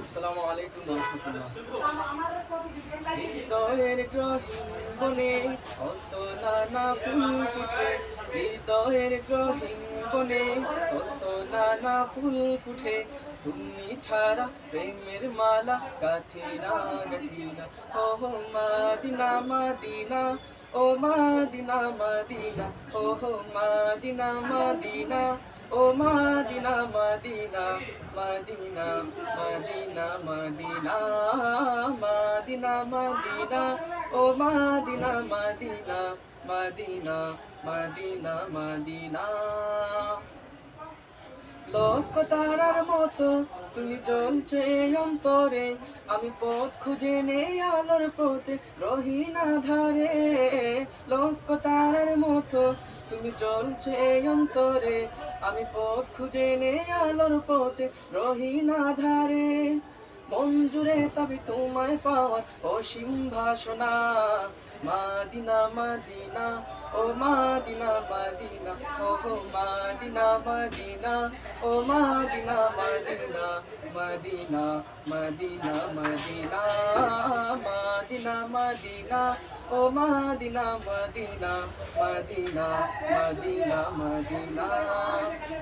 আসসালামু আলাইকুম রহমতুল্লাহ। হৃদয়ের গ্রহীণ বনে কত নানা ফুল ফুটে, হৃদয়ের গ্রহীণ বনে কত নানা ফুল ফুটে। তুমি ছাড়া প্রেমের মালা গাঁথি না গাঁথি না। ও মাদিনা মাদিনা, ও মাদিনা মাদিনা, ও মাদিনা মাদিনা, ও Medina Medina, Medina Medina Medina Medina Medina, ও Medina Medina Medina Medina Medina. লক্ষ তারার মতো তুমি জ্বলছো এই অন্তরে, আমি পথ খুঁজে নেই আলোর পথে রহি না ধারে। লক্ষ তারার মতো তুমি জ্বলছো এই অন্তরে, আমি পথ খুঁজে নেই আলোর পথে রহি না ধারে। মন জুড়ে তবে তোমায় পাওয়ার অসীম ভাষণা, মাদিনা মাদিনা, ও মাদিনা মাদিনা, ও মাদিনা মাদিনা, ও Medina Medina, Medina Medina Medina, Medina Medina, ও Medina Medina, Medina Medina Medina.